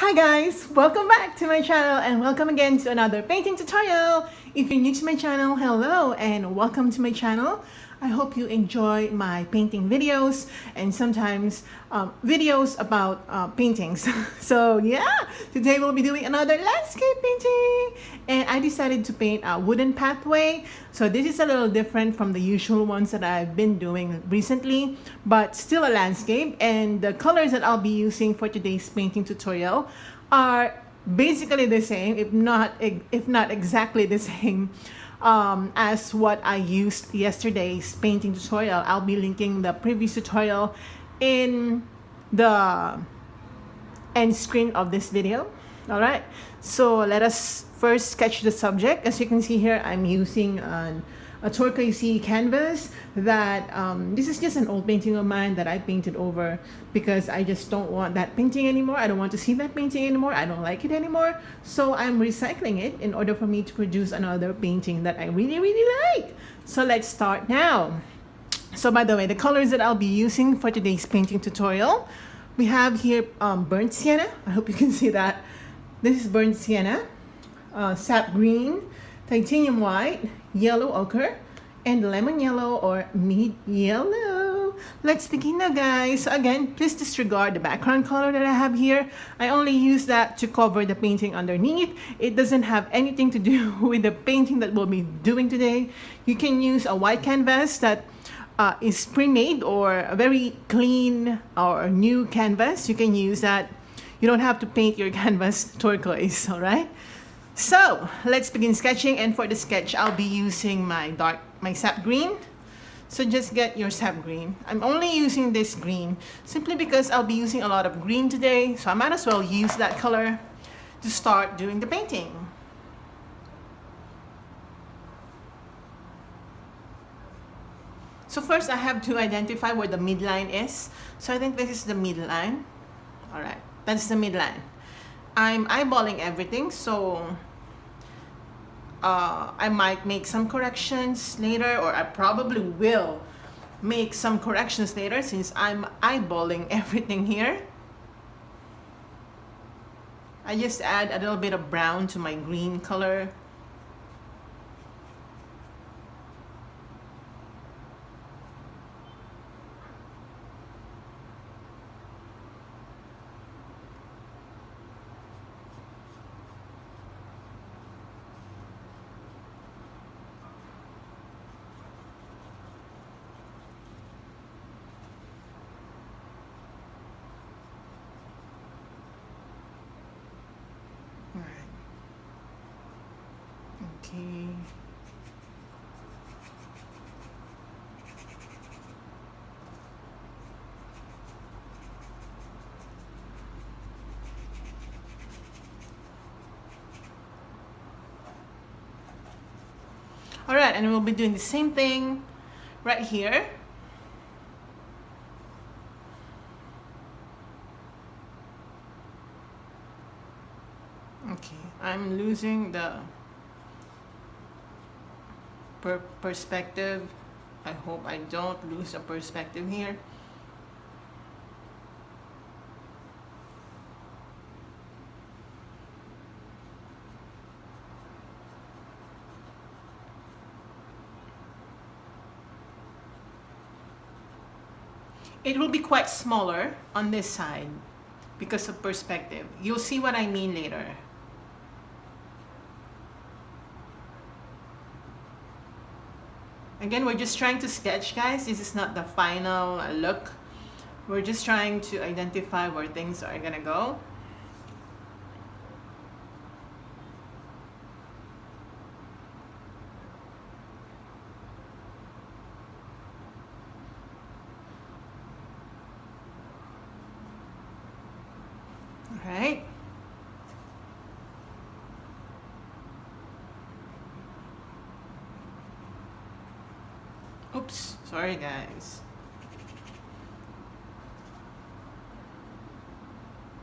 Hi guys, welcome back to my channel and welcome again to another painting tutorial. If you're new to my channel, hello and welcome to my channel. I hope you enjoy my painting videos and sometimes videos about paintings. So yeah, today we'll be doing another landscape painting and I decided to paint a wooden pathway. So this is a little different from the usual ones that I've been doing recently, but still a landscape, and the colors that I'll be using for today's painting tutorial are basically the same, if not exactly the same as what I used yesterday's painting tutorial. I'll be linking the previous tutorial in the end screen of this video. All right, so let us first sketch the subject. As you can see here, I'm using a turquoisey canvas that this is just an old painting of mine that I painted over because I just don't want that painting anymore. I don't want to see that painting anymore. I don't like it anymore. So I'm recycling it in order for me to produce another painting that I really like. So let's start now. So by the way, the colors that I'll be using for today's painting tutorial, we have here burnt sienna. I hope you can see that. This is burnt sienna, sap green, titanium white, yellow ochre, and lemon yellow or mid yellow. Let's begin now, guys. So again, please disregard the background color that I have here. I only use that to cover the painting underneath. It doesn't have anything to do with the painting that we'll be doing today. You can use a white canvas that is pre-made or a very clean or new canvas. You can use that. You don't have to paint your canvas turquoise, all right? So let's begin sketching, and for the sketch I'll be using my sap green. So just get your sap green. I'm only using this green simply because I'll be using a lot of green today, so I might as well use that color to start doing the painting. So first I have to identify where the midline is. So I think this is the midline. All right, that's the midline. I'm eyeballing everything, so I might make some corrections later, or I probably will make some corrections later since I'm eyeballing everything here. I just add a little bit of brown to my green color. Okay. All right, and we'll be doing the same thing right here. Okay, I'm losing the perspective. I hope I don't lose a perspective here. It will be quite smaller on this side because of perspective. You'll see what I mean later. Again, we're just trying to sketch, guys. This is not the final look. We're just trying to identify where things are gonna go. All right. Oops, sorry guys.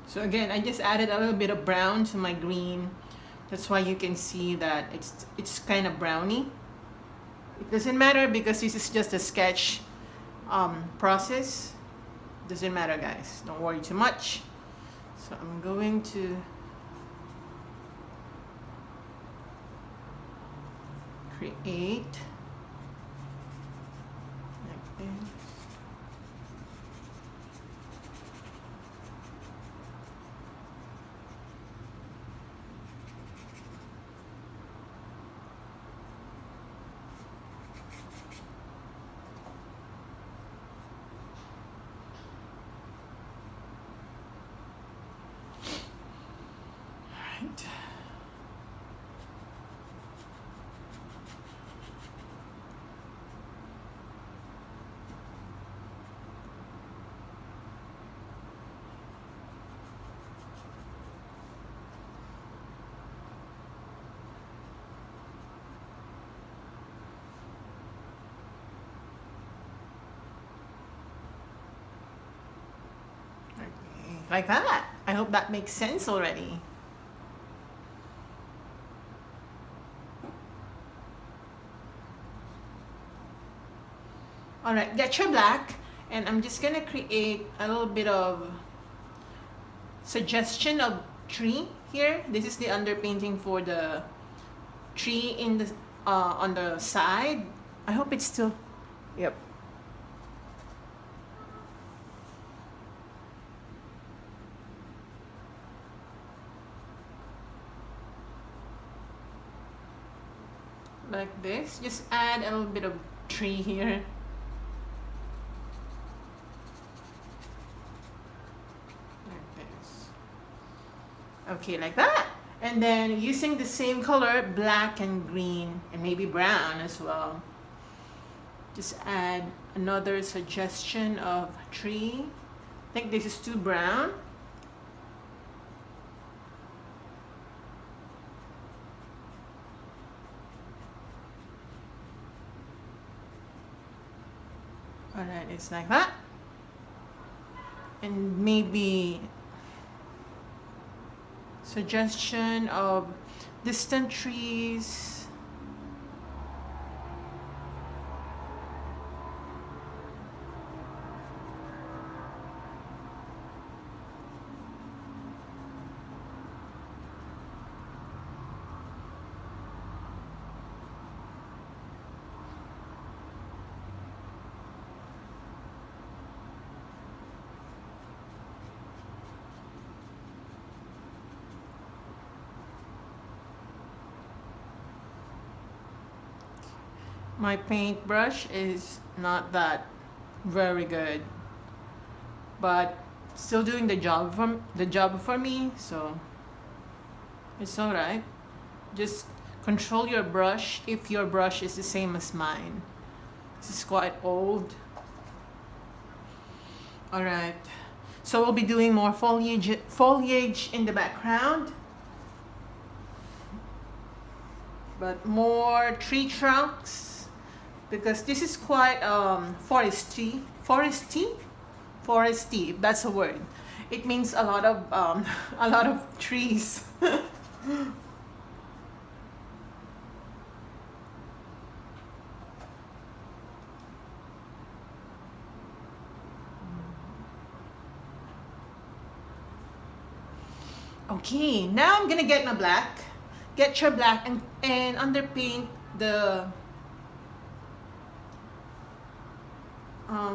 So again, I just added a little bit of brown to my green. That's why you can see that it's kind of browny. It doesn't matter because this is just a sketch process. Doesn't matter, guys. Don't worry too much. So I'm going to create like this. Right. Like that. I hope that makes sense already. Alright, get your black, and I'm just gonna create a little bit of suggestion of tree here. This is the underpainting for the tree in the on the side. I hope it's still, yep. Like this, just add a little bit of tree here. Like this. Okay, like that. And then using the same color, black and green, and maybe brown as well. Just add another suggestion of tree. I think this is too brown. Alright, it's like that. And maybe suggestion of distant trees. My paintbrush is not that very good, but still doing the job for me, so it's all right. Just control your brush if your brush is the same as mine. This is quite old. All right, so we'll be doing more foliage in the background, but more tree trunks, because this is quite foresty, if that's a word. It means a lot of trees. Okay, now I'm gonna get my black. Get your black and underpaint the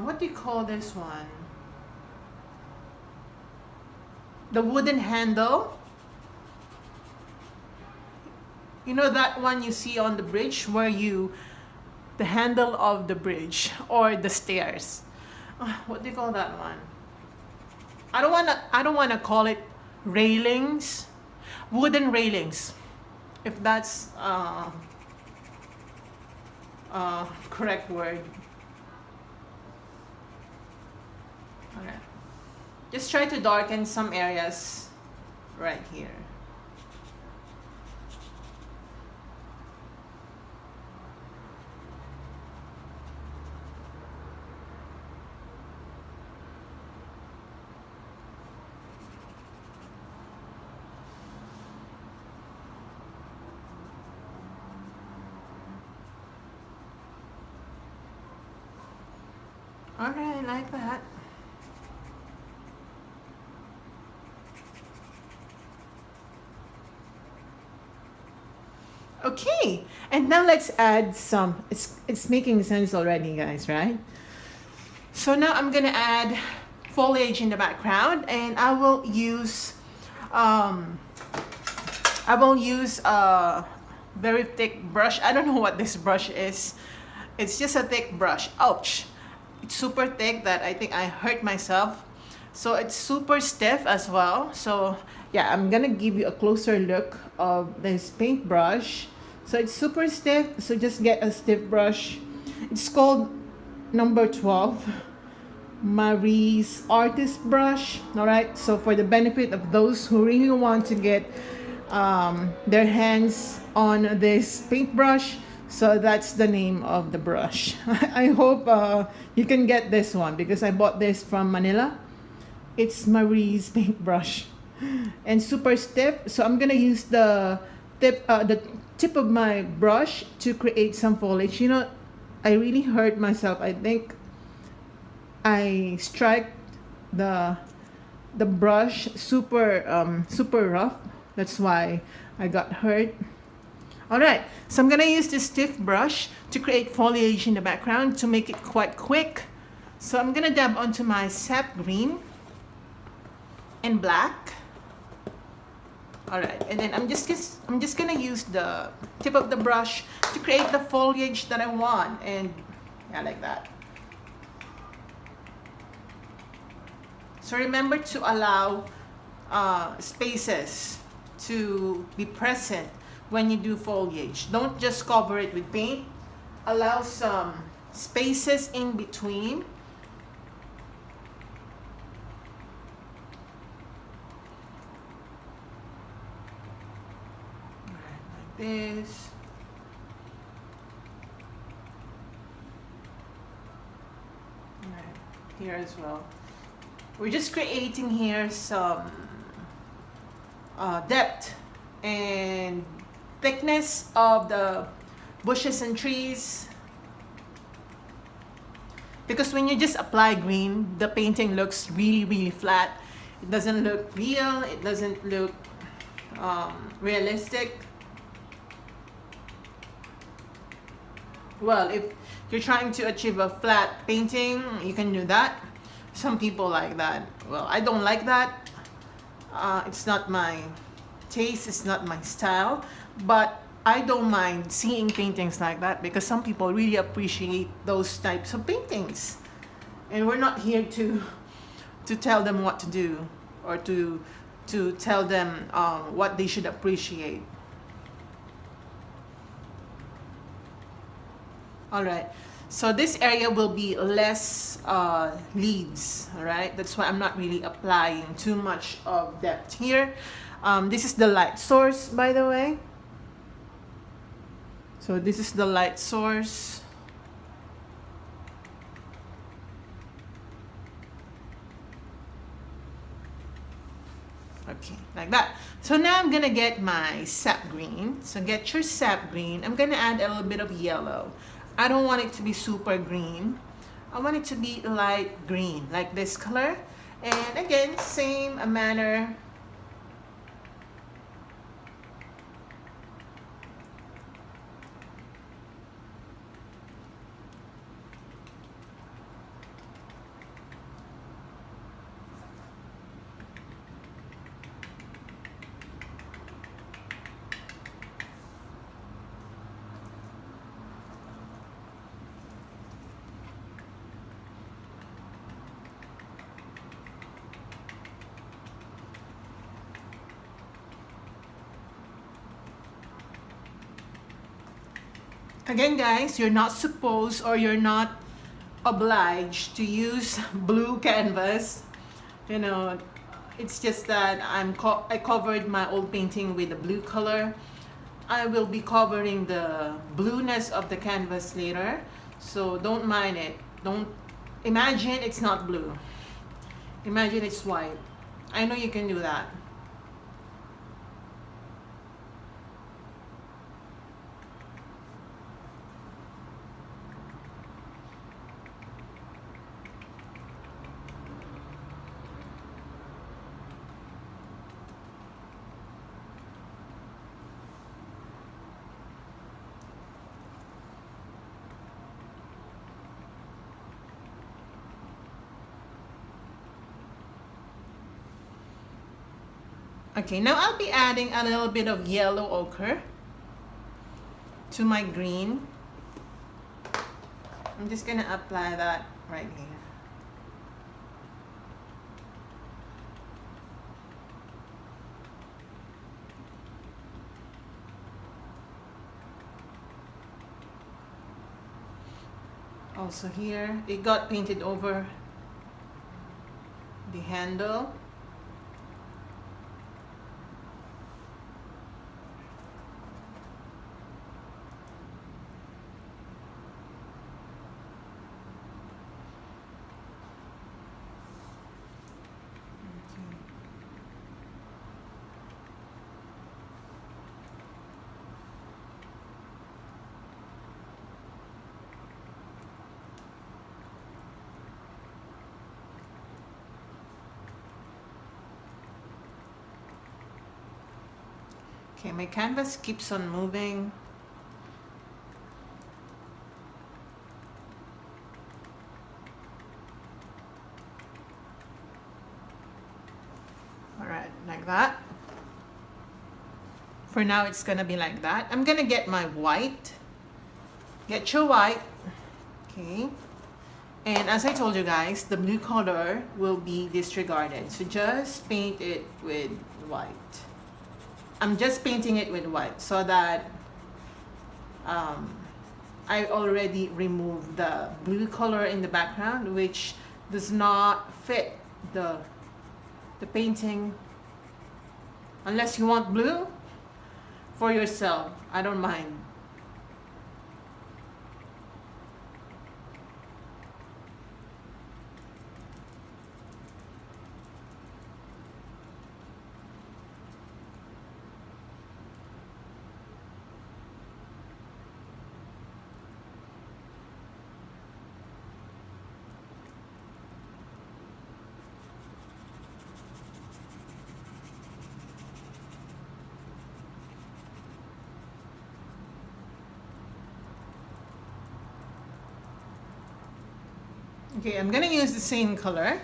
what do you call this one? The wooden handle. You know that one you see on the bridge where the handle of the bridge or the stairs. What do you call that one? I don't wanna call it railings. Wooden railings, if that's correct word. Okay. Just try to darken some areas right here. Alright, like that. Okay, and now let's add some, it's making sense already, guys, right? So now I'm gonna add foliage in the background, and I will use a very thick brush. I don't know what this brush is. It's just a thick brush. Ouch! It's super thick that I think I hurt myself. So it's super stiff as well. So yeah, I'm gonna give you a closer look of this paintbrush. So it's super stiff, so just get a stiff brush. It's called number 12, Marie's artist brush. All right, so for the benefit of those who really want to get their hands on this paintbrush, so that's the name of the brush. I hope you can get this one because I bought this from Manila. It's Marie's paintbrush and super stiff. So I'm gonna use the tip of my brush to create some foliage. You know, I really hurt myself. I think I strike the brush super rough. That's why I got hurt. All right, so I'm gonna use this stiff brush to create foliage in the background to make it quite quick. So I'm gonna dab onto my Sap Green and black. All right, and then I'm just gonna use the tip of the brush to create the foliage that I want, and yeah, like that. So remember to allow spaces to be present when you do foliage. Don't just cover it with paint. Allow some spaces in between. Like this. Right, here as well. We're just creating here some depth and thickness of the bushes and trees, because when you just apply green, the painting looks really flat. It doesn't look real. It doesn't look realistic. Well, if you're trying to achieve a flat painting, you can do that. Some people like that. Well, I don't like that. It's not my taste, it's not my style, but I don't mind seeing paintings like that because some people really appreciate those types of paintings, and we're not here to tell them what to do or to tell them what they should appreciate. All right, so this area will be less leaves. All right, that's why I'm not really applying too much of depth here. This is the light source, by the way. So this is the light source. Okay, like that. So now I'm gonna get my Sap Green. So get your Sap Green. I'm gonna add a little bit of yellow. I don't want it to be super green. I want it to be light green, like this color. And again, same manner. Again, guys, you're not supposed or you're not obliged to use blue canvas. You know, it's just that I covered my old painting with a blue color. I will be covering the blueness of the canvas later, so don't mind it. Don't imagine it's not blue. Imagine it's white. I know you can do that. Okay, now I'll be adding a little bit of yellow ochre to my green. I'm just gonna apply that right here. Also here, it got painted over the handle. Okay, my canvas keeps on moving. All right, like that. For now, it's gonna be like that. I'm gonna get my white. Get your white, okay? And as I told you guys, the blue color will be disregarded. So just paint it with white. I'm just painting it with white so that I already removed the blue color in the background, which does not fit the painting. Unless you want blue for yourself, I don't mind. Okay, I'm gonna use the same color.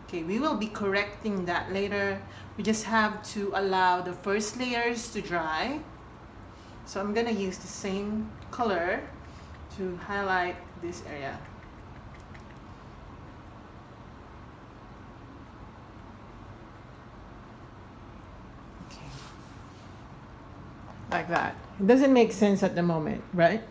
Okay, we will be correcting that later. We just have to allow the first layers to dry. So I'm gonna use the same color to highlight this area. Okay, like that. It doesn't make sense at the moment, right?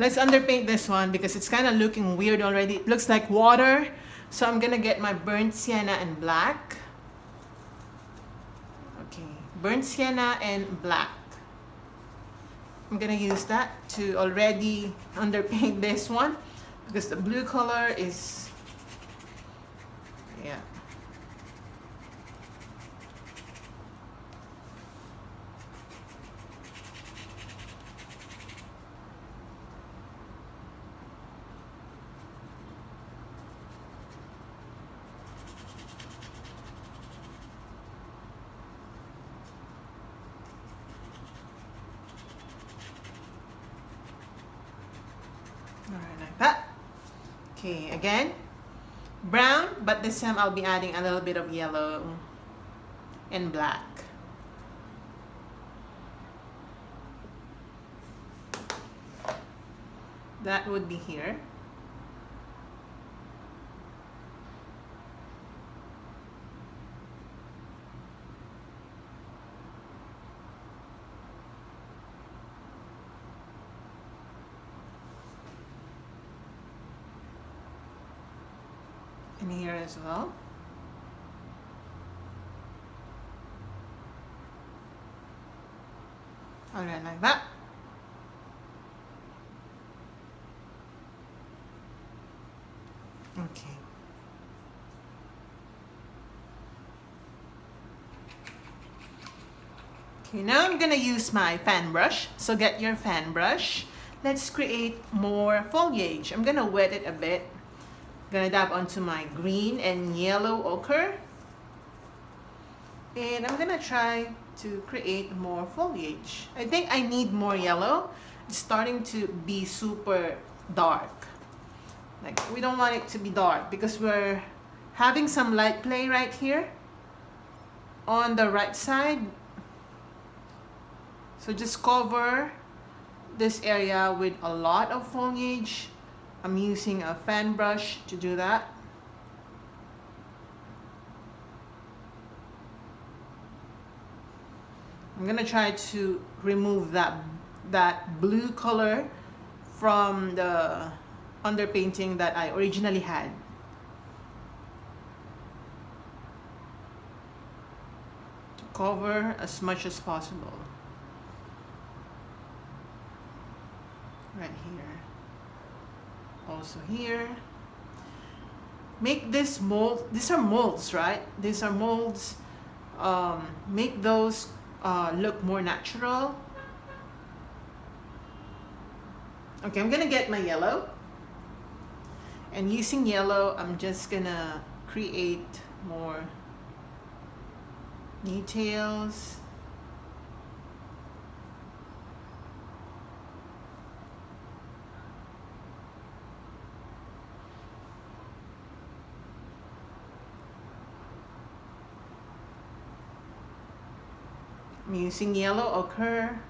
Let's underpaint this one because it's kind of looking weird already. It looks like water. So I'm gonna get my burnt sienna and black. Okay, burnt sienna and black. I'm gonna use that to already underpaint this one because the blue color is, yeah. Alright, like that. Okay, again, brown, but this time I'll be adding a little bit of yellow and black. That would be here. And here as well. Alright, like that. Okay. Okay, now I'm gonna use my fan brush. So get your fan brush. Let's create more foliage. I'm gonna wet it a bit. Gonna dab onto my green and yellow ochre, and I'm gonna try to create more foliage. I think I need more yellow. It's starting to be super dark. Like, we don't want it to be dark because we're having some light play right here. on the right side. So just cover this area with a lot of foliage. I'm using a fan brush to do that. I'm gonna try to remove that blue color from the underpainting that I originally had. To cover as much as possible. Right here. Also here. Make this mold, these are molds, right? These are molds. Make those look more natural. Okay, I'm gonna get my yellow. And using yellow, I'm just gonna create more details. I'm using yellow ochre.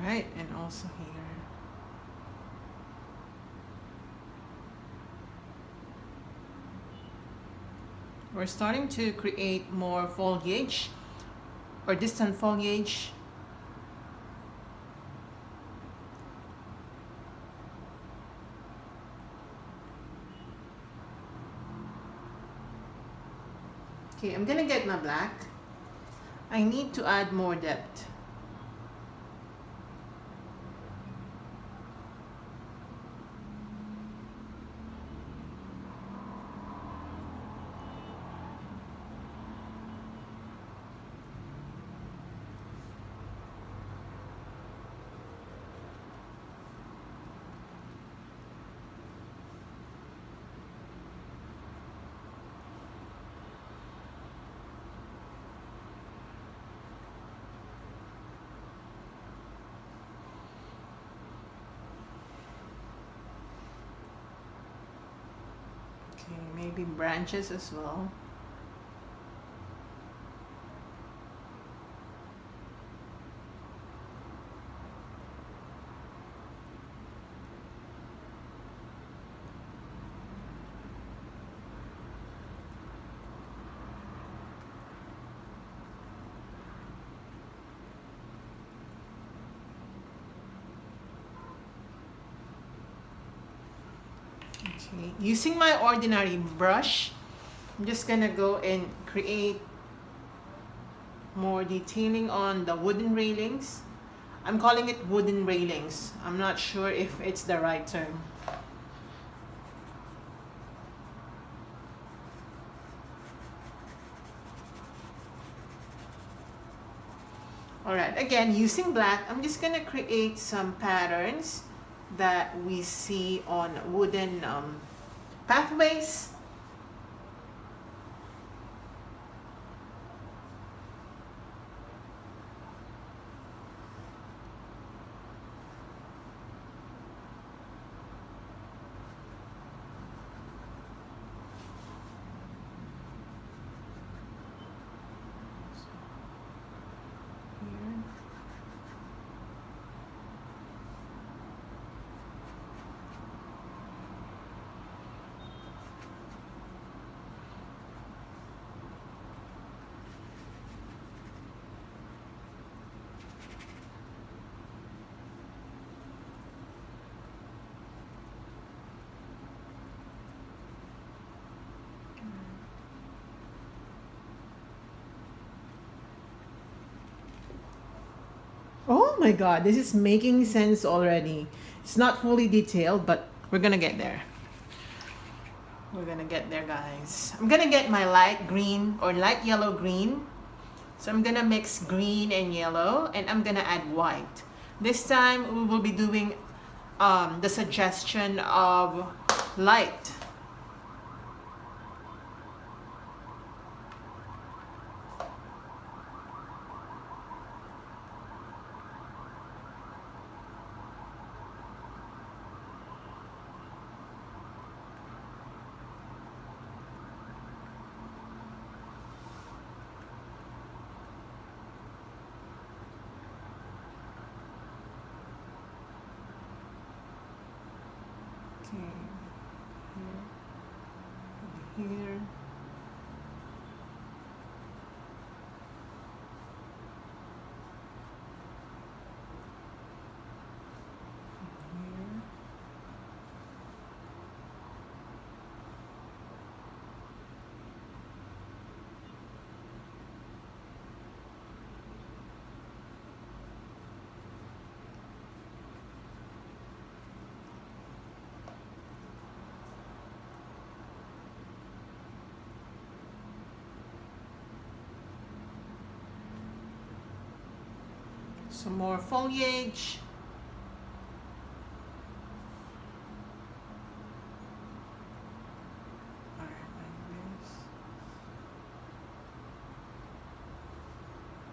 Right, and also here. We're starting to create more foliage or distant foliage. Okay, I'm gonna get my black. I need to add more depth. Okay, maybe branches as well. Okay, using my ordinary brush, I'm just gonna go and create more detailing on the wooden railings. I'm calling it wooden railings. I'm not sure if it's the right term. Alright, again, using black, I'm just gonna create some patterns that we see on wooden pathways. my god, this is making sense already. It's not fully detailed, but we're gonna get there. We're gonna get there, guys. I'm gonna get my light green or light yellow green. So I'm gonna mix green and yellow, and I'm gonna add white. This time we will be doing the suggestion of light. Here. Some more foliage. Alright, like this.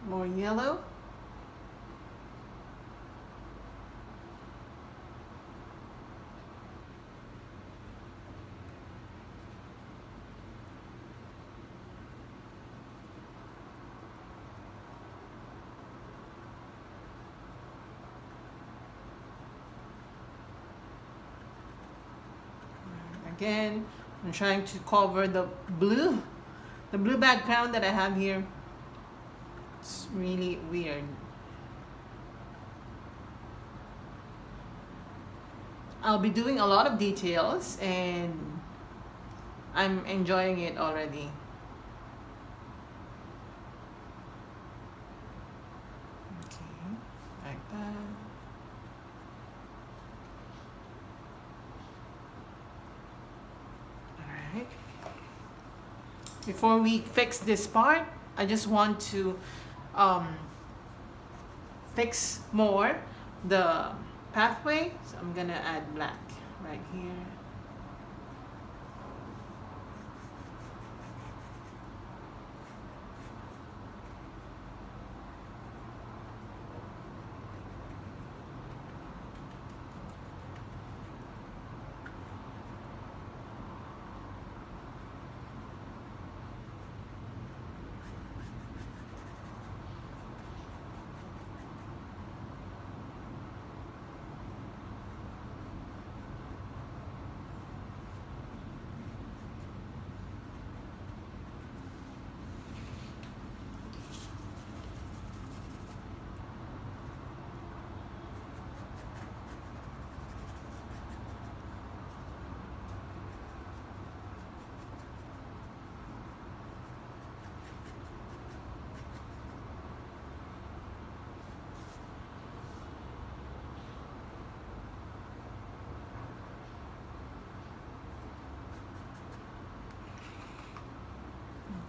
More yellow. Again, I'm trying to cover the blue background that I have here. It's really weird. I'll be doing a lot of details and I'm enjoying it already. Okay, like that. Before we fix this part, I just want to fix more the pathway. So I'm gonna add black right here.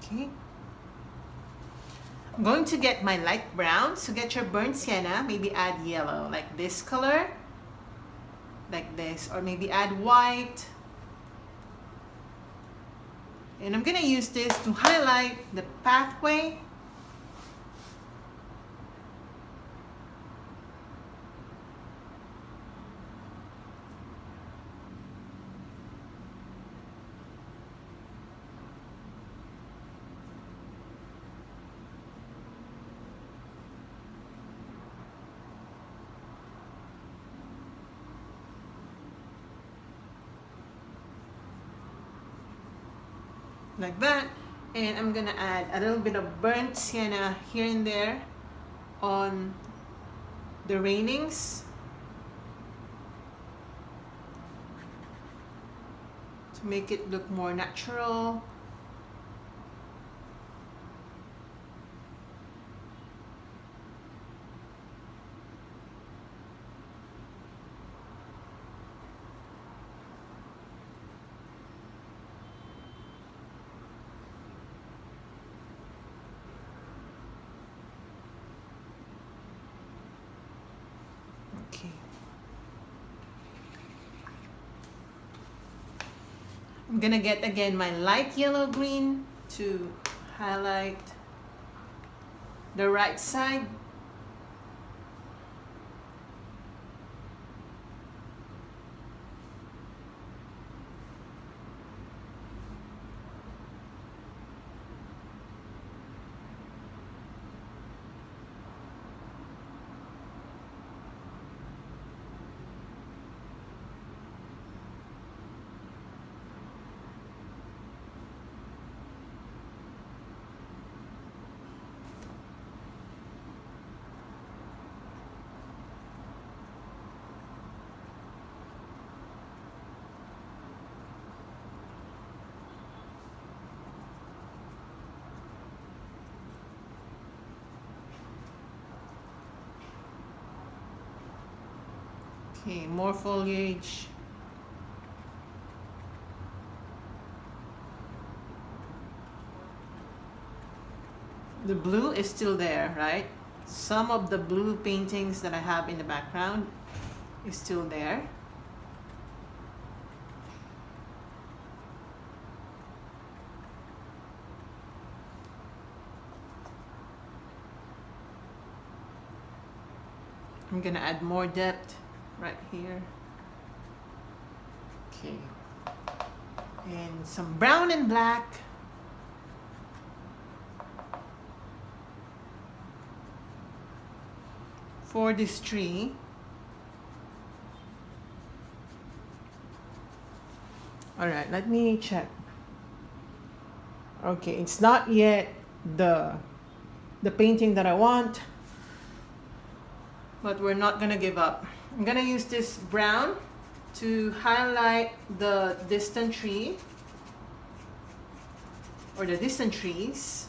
Okay. I'm going to get my light brown. So get your burnt sienna, maybe add yellow, like this color, like this, or maybe add white. And I'm gonna use this to highlight the pathway. Like that, and I'm gonna add a little bit of burnt sienna here and there on the railings to make it look more natural. I'm gonna get again my light yellow green to highlight the right side. Okay, more foliage. The blue is still there, right? Some of the blue paintings that I have in the background is still there. I'm gonna add more depth right here. Okay. And some brown and black. For this tree. All right, let me check. Okay, it's not yet the painting that I want, but we're not gonna give up. I'm gonna use this brown to highlight the distant tree or the distant trees.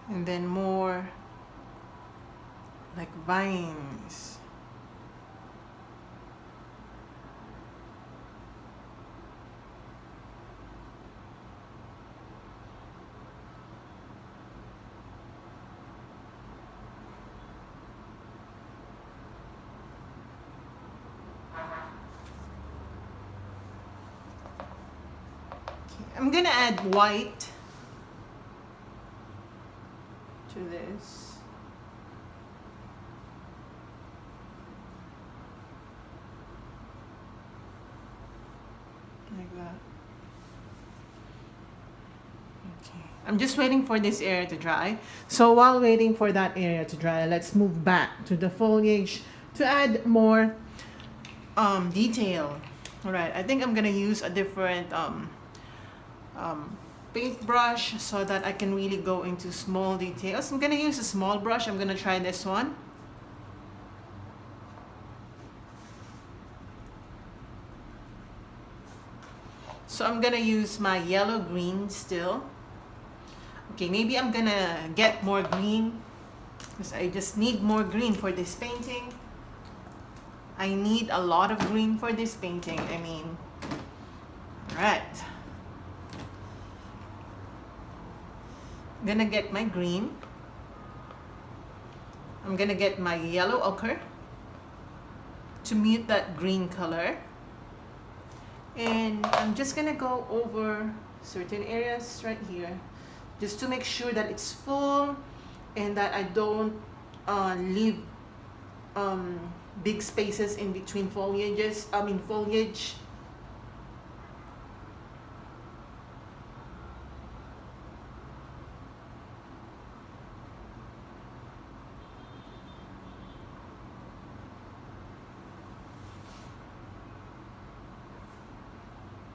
And then more like vines. Okay, I'm gonna add white to this. Like that. Okay. I'm just waiting for this area to dry. So while waiting for that area to dry, let's move back to the foliage to add more detail. All right, I think I'm gonna use a different paintbrush so that I can really go into small details. I'm gonna use a small brush. I'm gonna try this one. So I'm gonna use my yellow green still. Okay, maybe I'm gonna get more green because I just need more green for this painting. I need a lot of green for this painting. I mean, all right. I'm gonna get my green. I'm gonna get my yellow ochre to mute that green color. And I'm just gonna go over certain areas right here just to make sure that it's full and that I don't leave big spaces in between foliage.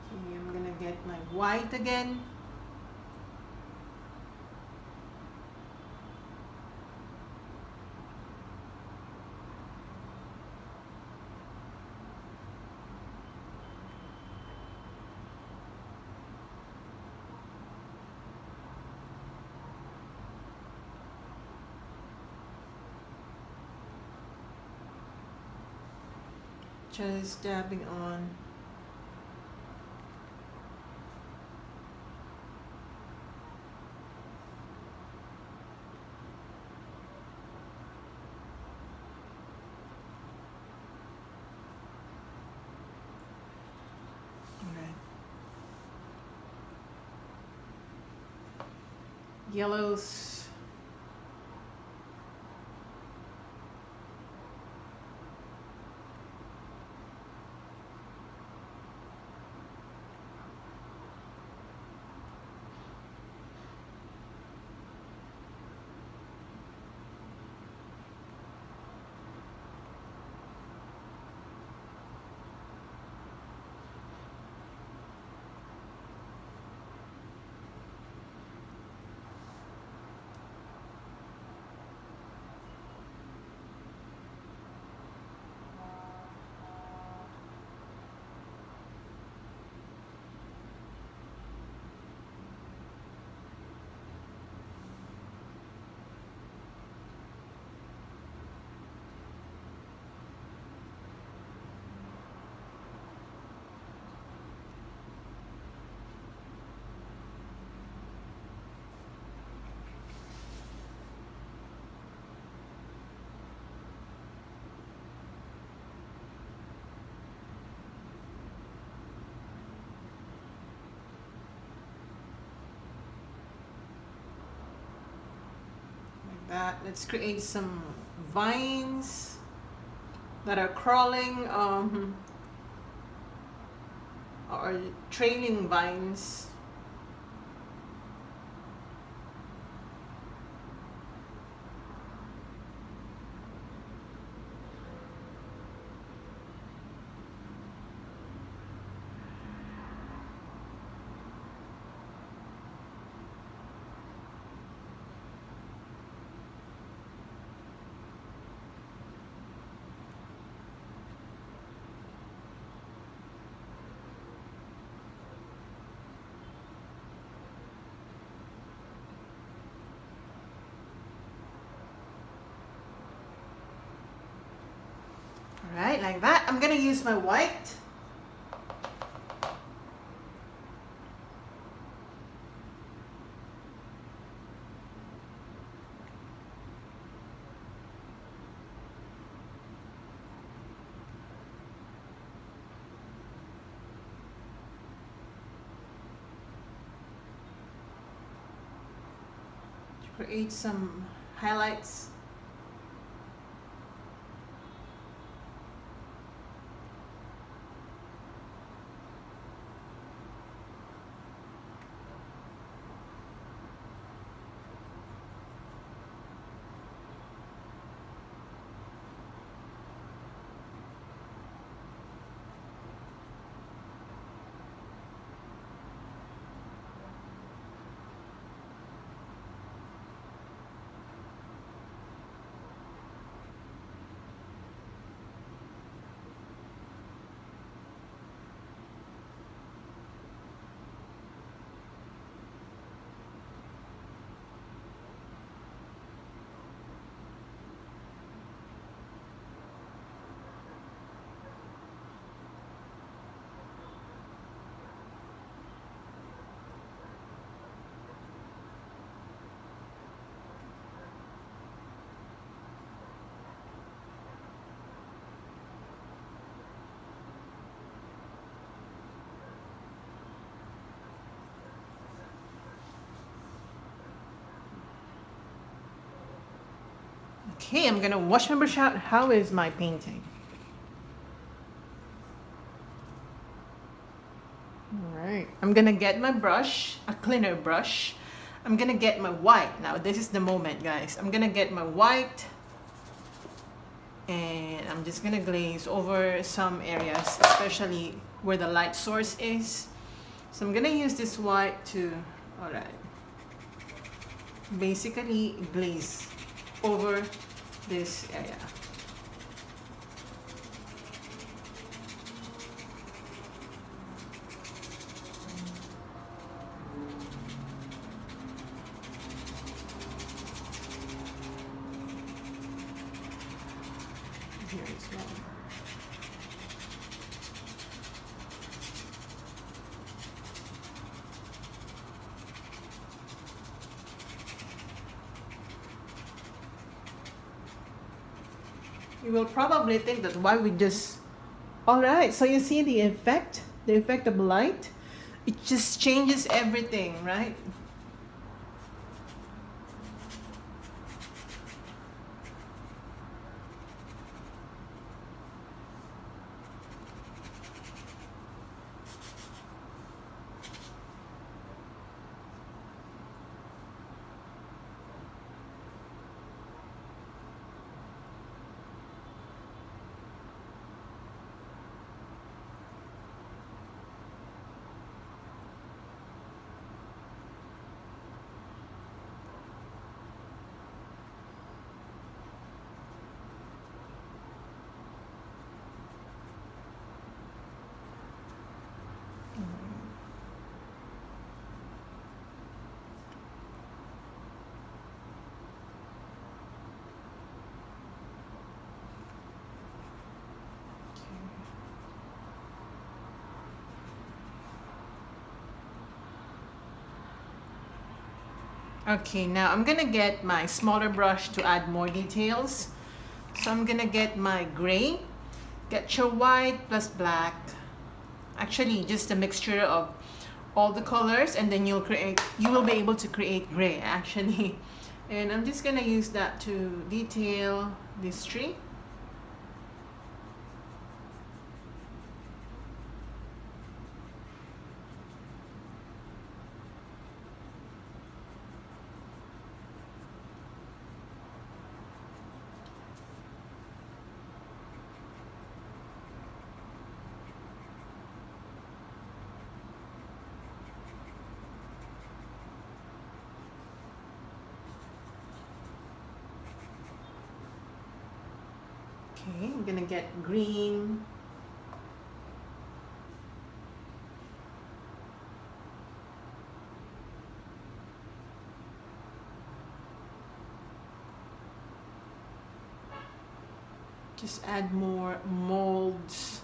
Okay, I'm gonna get my white again. Just dabbing on. Yellows. That. Let's create some vines that are crawling or trailing vines. Right, like that. I'm gonna use my white. To create some highlights. Okay, I'm gonna wash my brush out. How is my painting? Alright, I'm gonna get my brush, a cleaner brush. I'm gonna get my white. Now this is the moment, guys. I'm gonna get my white and I'm just gonna glaze over some areas, especially where the light source is. So I'm gonna use this white to, alright, basically glaze over this area. Here as well. You will probably think that why we just... Alright, so you see the effect of light? It just changes everything, right? Okay, now I'm gonna get my smaller brush to add more details. So I'm gonna get my gray, get your white plus black. Actually, just a mixture of all the colors, and then you will be able to create gray actually. And I'm just gonna use that to detail this tree. Okay, I'm gonna get green. Just add more molds.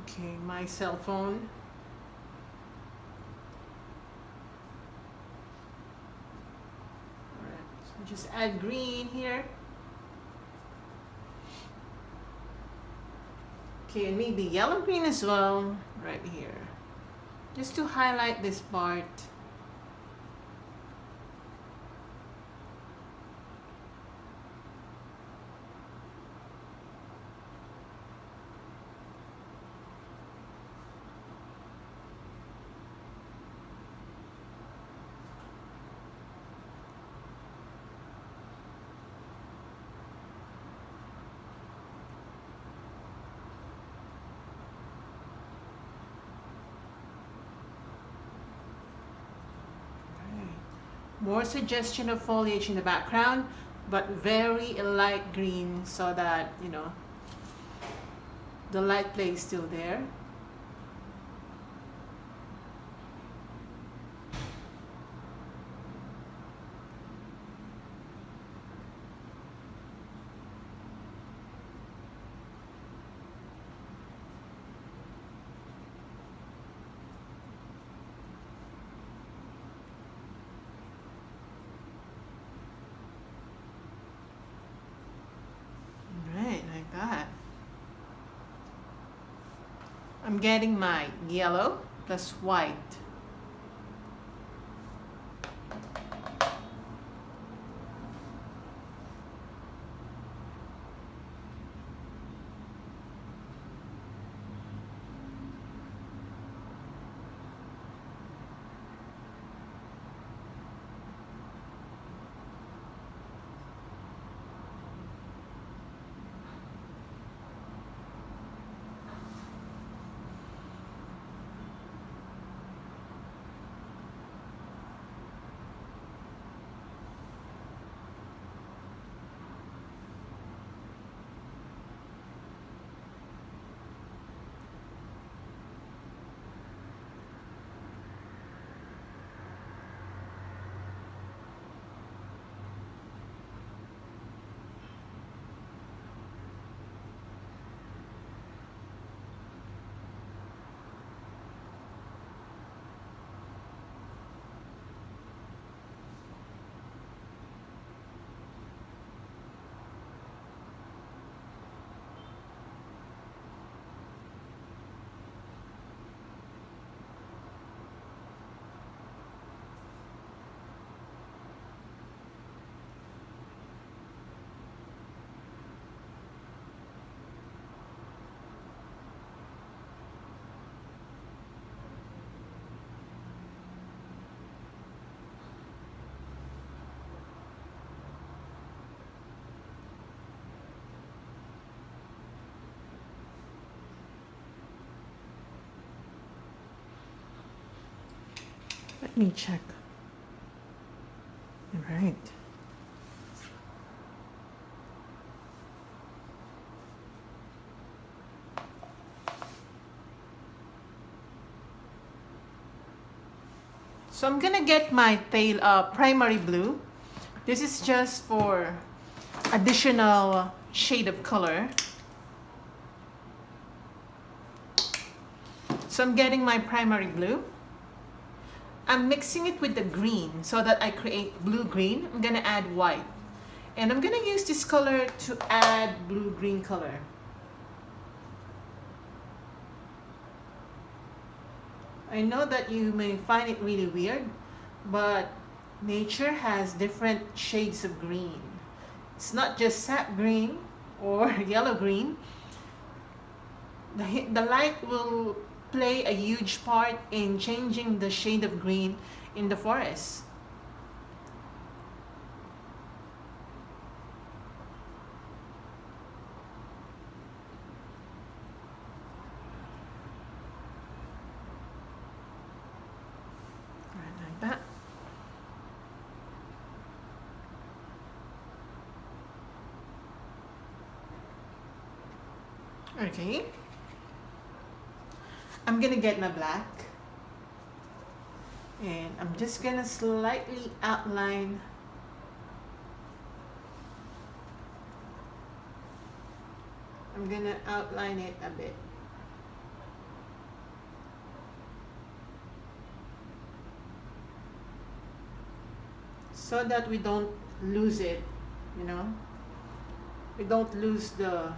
Okay, my cell phone. Just add green here. Okay, and maybe yellow green as well, right here. Just to highlight this part. More suggestion of foliage in the background, but very light green so that, you know, the light play is still there. Like that. I'm getting my yellow plus white. Let me check. All right. So I'm gonna get my primary blue. This is just for additional shade of color. So I'm getting my primary blue. I'm mixing it with the green so that I create blue-green. I'm gonna add white. And I'm gonna use this color to add blue-green color. I know that you may find it really weird, but nature has different shades of green. It's not just sap green or yellow green. The light will play a huge part in changing the shade of green in the forest. Right, like that. Okay. I'm gonna get my black, and I'm just gonna slightly outline it a bit. So that we don't lose it, you know? We don't lose the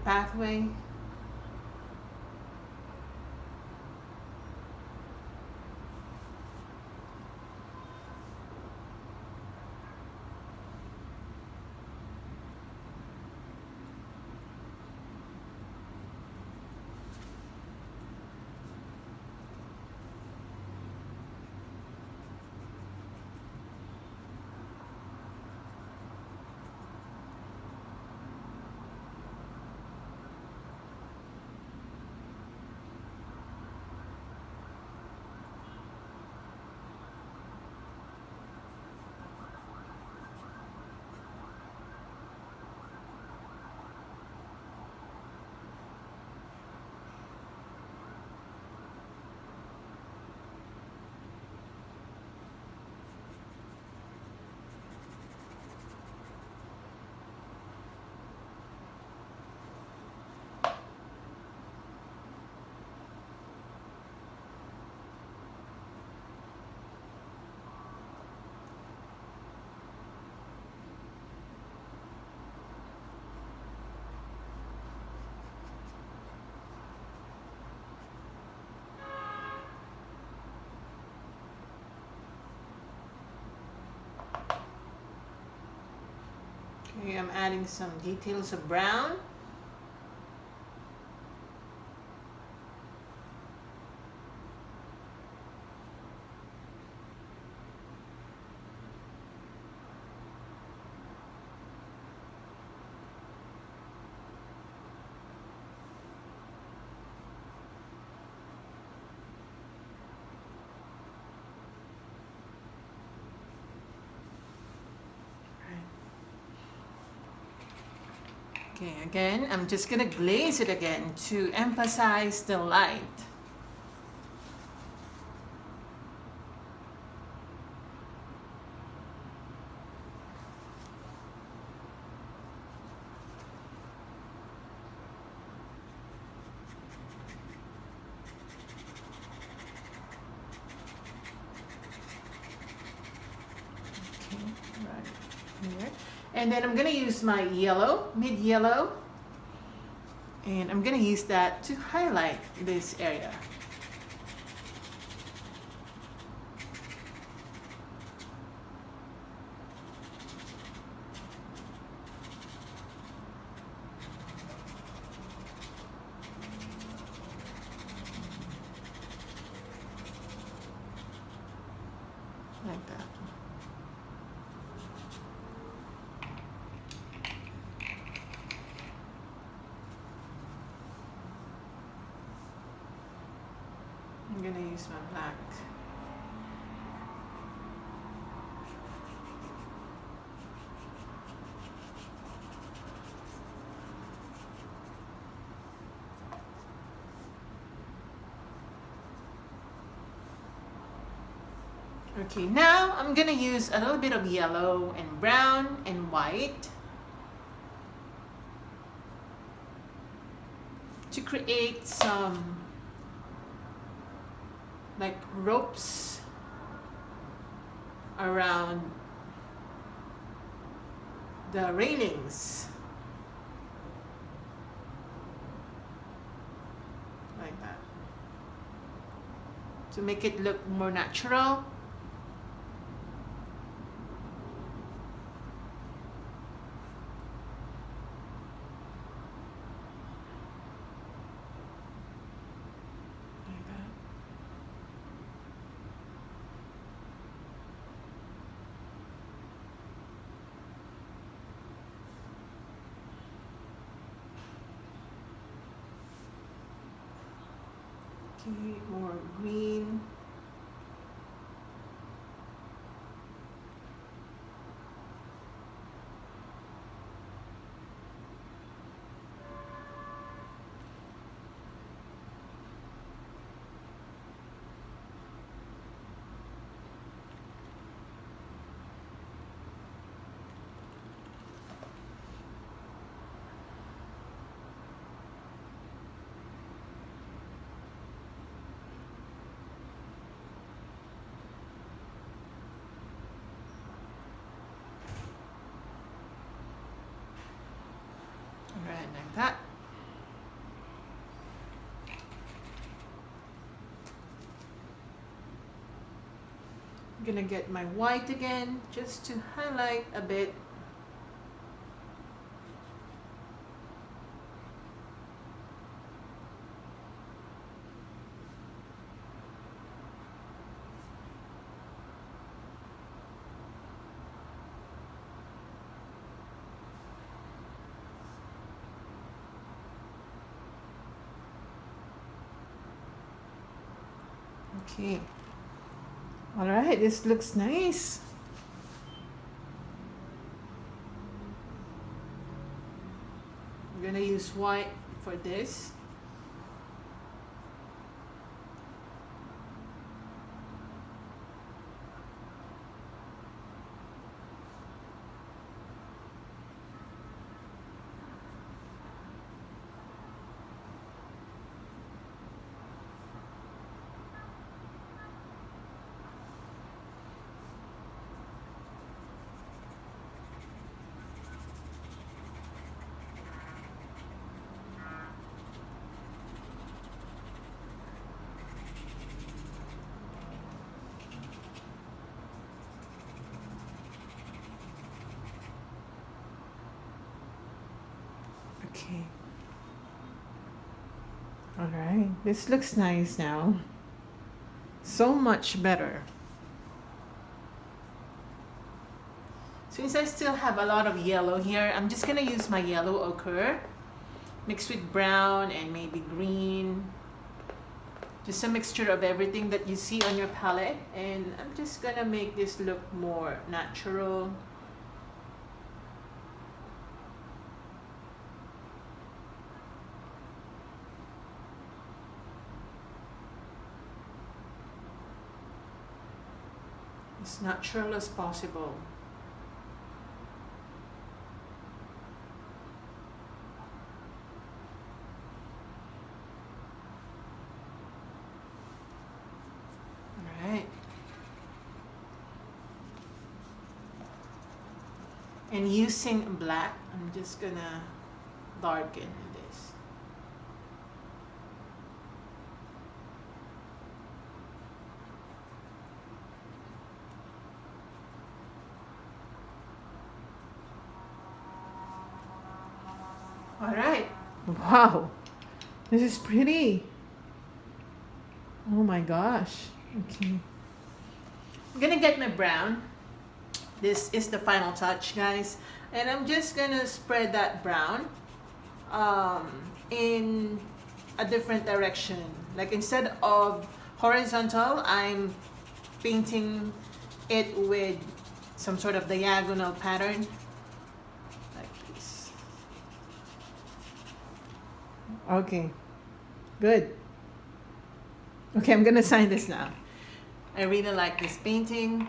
pathway. Okay, I'm adding some details of brown. Okay, again, I'm just gonna glaze it again to emphasize the light. Okay, right here. And then I'm gonna use my yellow, mid-yellow, and I'm gonna use that to highlight this area. Like that. I'm gonna use my black. Okay, now I'm gonna use a little bit of yellow and brown and white to create some like ropes around the railings. Like that. To make it look more natural. Okay, more green. Right, like that. I'm gonna get my white again just to highlight a bit. Okay. All right, this looks nice. I'm gonna use white for this. Okay. All right, this looks nice now. So much better. Since I still have a lot of yellow here, I'm just gonna use my yellow ochre mixed with brown and maybe green. Just a mixture of everything that you see on your palette, and I'm just gonna make this look more natural. As natural as possible. Alright. And using black, I'm just gonna darken this. All right. Wow. This is pretty. Oh my gosh. Okay. I'm gonna get my brown. This is the final touch, guys. And I'm just gonna spread that brown in a different direction. Like instead of horizontal, I'm painting it with some sort of diagonal pattern. Okay, good. Okay, I'm gonna sign this now. I really like this painting.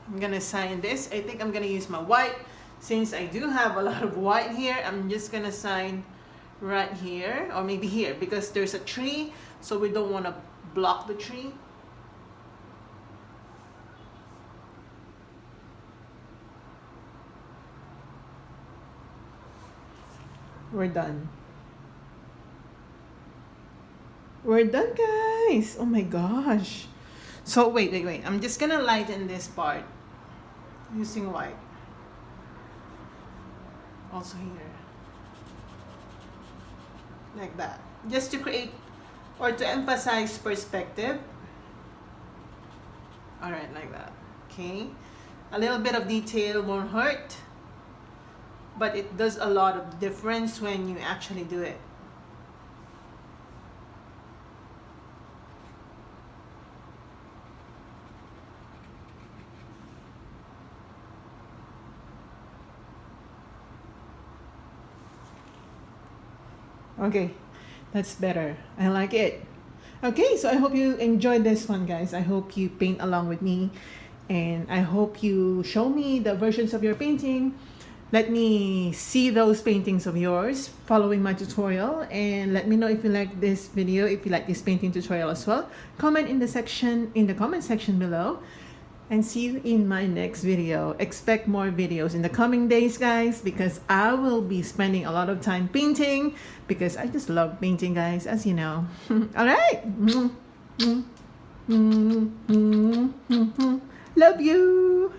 I'm gonna sign this. I think I'm gonna use my white. Since I do have a lot of white here, I'm just gonna sign right here, or maybe here, because there's a tree, so we don't want to block the tree. We're done. We're done, guys. Oh my gosh. So wait. I'm just gonna lighten this part using white. Also here. Like that. Just to create or to emphasize perspective. Alright, like that. Okay. A little bit of detail won't hurt, but it does a lot of difference when you actually do it. Okay, that's better. I like it. Okay, so I hope you enjoyed this one, guys. I hope you paint along with me, and I hope you show me the versions of your painting. Let me see those paintings of yours following my tutorial, and let me know if you like this video, if you like this painting tutorial as well. Comment in the comment section below, and see you in my next video. Expect more videos in the coming days, guys, because I will be spending a lot of time painting, because I just love painting, guys, as you know. All right. Love you.